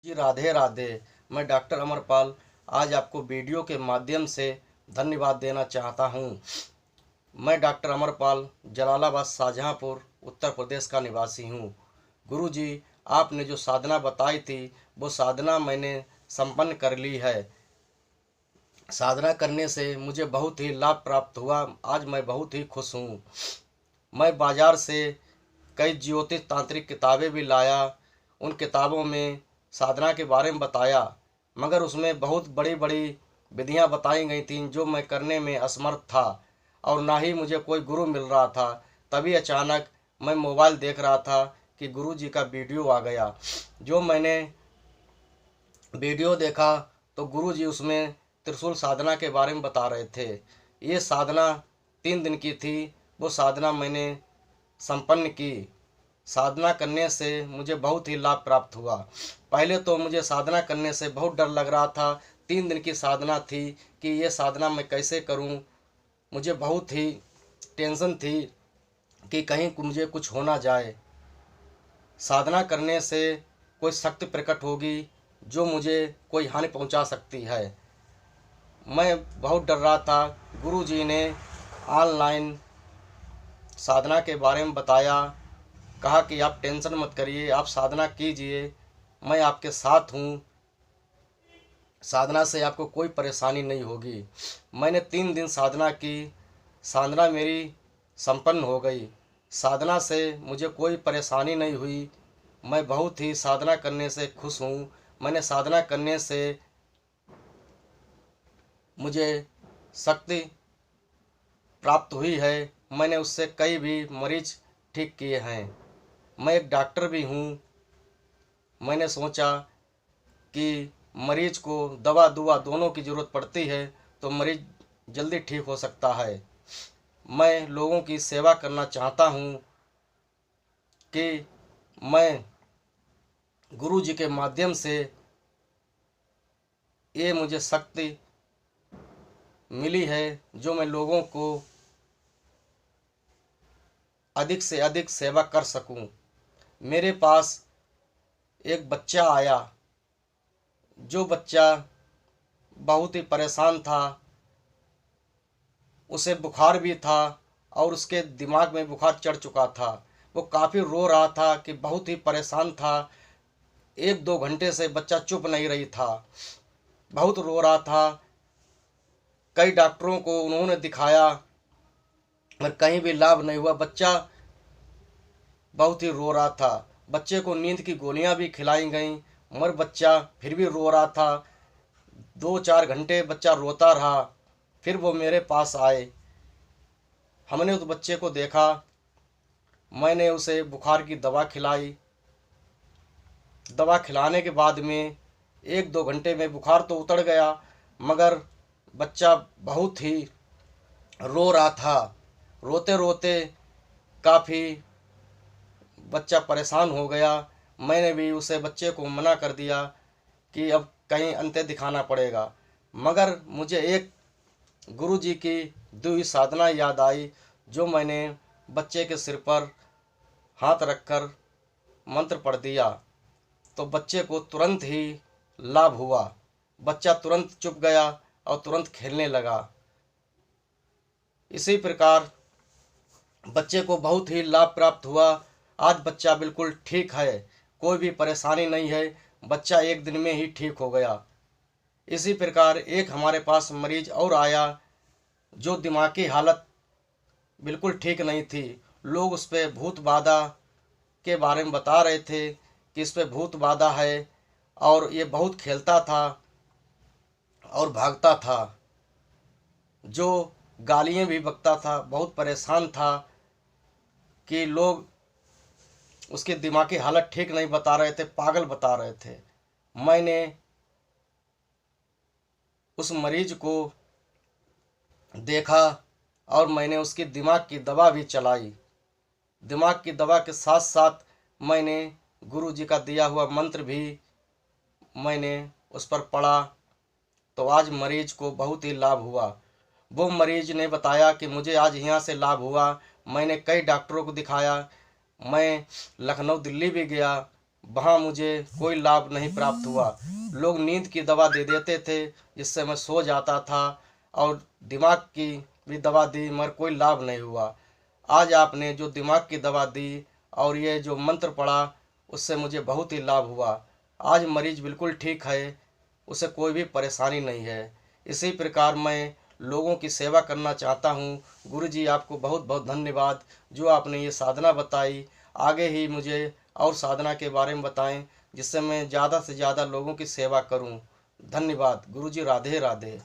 जी राधे राधे। मैं डॉक्टर अमरपाल आज आपको वीडियो के माध्यम से धन्यवाद देना चाहता हूँ। मैं डॉक्टर अमरपाल जलालाबाद शाहजहाँपुर उत्तर प्रदेश का निवासी हूँ। गुरुजी, आपने जो साधना बताई थी वो साधना मैंने संपन्न कर ली है। साधना करने से मुझे बहुत ही लाभ प्राप्त हुआ। आज मैं बहुत ही खुश हूँ। मैं बाजार से कई ज्योतिष तांत्रिक किताबें भी लाया। उन किताबों में साधना के बारे में बताया, मगर उसमें बहुत बड़ी बड़ी विधियां बताई गई थीं जो मैं करने में असमर्थ था और ना ही मुझे कोई गुरु मिल रहा था। तभी अचानक मैं मोबाइल देख रहा था कि गुरु जी का वीडियो आ गया। जो मैंने वीडियो देखा तो गुरु जी उसमें त्रिशूल साधना के बारे में बता रहे थे। ये साधना 3 दिन की थी। वो साधना मैंने संपन्न की। साधना करने से मुझे बहुत ही लाभ प्राप्त हुआ। पहले तो मुझे साधना करने से बहुत डर लग रहा था। 3 दिन की साधना थी कि ये साधना मैं कैसे करूं। मुझे बहुत ही टेंशन थी कि कहीं मुझे कुछ हो ना जाए। साधना करने से कोई शक्ति प्रकट होगी जो मुझे कोई हानि पहुंचा सकती है। मैं बहुत डर रहा था। गुरु जी ने ऑनलाइन साधना के बारे में बताया। कहा कि आप टेंशन मत करिए, आप साधना कीजिए, मैं आपके साथ हूँ। साधना से आपको कोई परेशानी नहीं होगी। मैंने 3 दिन साधना की। साधना मेरी संपन्न हो गई। साधना से मुझे कोई परेशानी नहीं हुई। मैं बहुत ही साधना करने से खुश हूँ। मैंने साधना करने से मुझे शक्ति प्राप्त हुई है। मैंने उससे कई भी मरीज ठीक किए हैं। मैं एक डॉक्टर भी हूँ। मैंने सोचा कि मरीज को दवा दुआ दोनों की ज़रूरत पड़ती है तो मरीज जल्दी ठीक हो सकता है। मैं लोगों की सेवा करना चाहता हूँ कि मैं गुरु जी के माध्यम से ये मुझे शक्ति मिली है जो मैं लोगों को अधिक से अधिक सेवा कर सकूं। मेरे पास एक बच्चा आया। जो बच्चा बहुत ही परेशान था, उसे बुखार भी था और उसके दिमाग में बुखार चढ़ चुका था। वो काफ़ी रो रहा था कि बहुत ही परेशान था। 1-2 घंटे से बच्चा चुप नहीं रही था, बहुत रो रहा था। कई डॉक्टरों को उन्होंने दिखाया मगर कहीं भी लाभ नहीं हुआ। बच्चा बहुत ही रो रहा था। बच्चे को नींद की गोलियां भी खिलाई गईं मगर बच्चा फिर भी रो रहा था। 2-4 घंटे बच्चा रोता रहा। फिर वो मेरे पास आए। हमने उस बच्चे को देखा। मैंने उसे बुखार की दवा खिलाई। दवा खिलाने के बाद में 1-2 घंटे में बुखार तो उतर गया, मगर बच्चा बहुत ही रो रहा था। रोते रोते काफ़ी बच्चा परेशान हो गया। मैंने भी उसे बच्चे को मना कर दिया कि अब कहीं अंत्य दिखाना पड़ेगा। मगर मुझे एक गुरु जी की दी हुई साधना याद आई जो मैंने बच्चे के सिर पर हाथ रखकर मंत्र पढ़ दिया तो बच्चे को तुरंत ही लाभ हुआ। बच्चा तुरंत चुप गया और तुरंत खेलने लगा। इसी प्रकार बच्चे को बहुत ही लाभ प्राप्त हुआ। आज बच्चा बिल्कुल ठीक है, कोई भी परेशानी नहीं है। बच्चा 1 दिन में ही ठीक हो गया। इसी प्रकार एक हमारे पास मरीज और आया जो दिमागी हालत बिल्कुल ठीक नहीं थी। लोग उस पर भूत बाधा के बारे में बता रहे थे कि इस पे भूत बाधा है और ये बहुत खेलता था और भागता था, जो गालियाँ भी बकता था। बहुत परेशान था कि लोग उसकी दिमागी हालत ठीक नहीं बता रहे थे, पागल बता रहे थे। मैंने उस मरीज को देखा और मैंने उसकी दिमाग की दवा भी चलाई। दिमाग की दवा के साथ साथ मैंने गुरु जी का दिया हुआ मंत्र भी मैंने उस पर पढ़ा तो आज मरीज को बहुत ही लाभ हुआ। वो मरीज ने बताया कि मुझे आज यहाँ से लाभ हुआ। मैंने कई डॉक्टरों को दिखाया। मैं लखनऊ दिल्ली भी गया। वहाँ मुझे कोई लाभ नहीं प्राप्त हुआ। लोग नींद की दवा दे देते थे जिससे मैं सो जाता था, और दिमाग की भी दवा दी मगर कोई लाभ नहीं हुआ। आज आपने जो दिमाग की दवा दी और ये जो मंत्र पढ़ा, उससे मुझे बहुत ही लाभ हुआ। आज मरीज बिल्कुल ठीक है, उसे कोई भी परेशानी नहीं है। इसी प्रकार मैं लोगों की सेवा करना चाहता हूँ। गुरुजी आपको बहुत बहुत धन्यवाद जो आपने ये साधना बताई। आगे ही मुझे और साधना के बारे में बताएं जिससे मैं ज़्यादा से ज़्यादा लोगों की सेवा करूं। धन्यवाद गुरुजी। राधे राधे।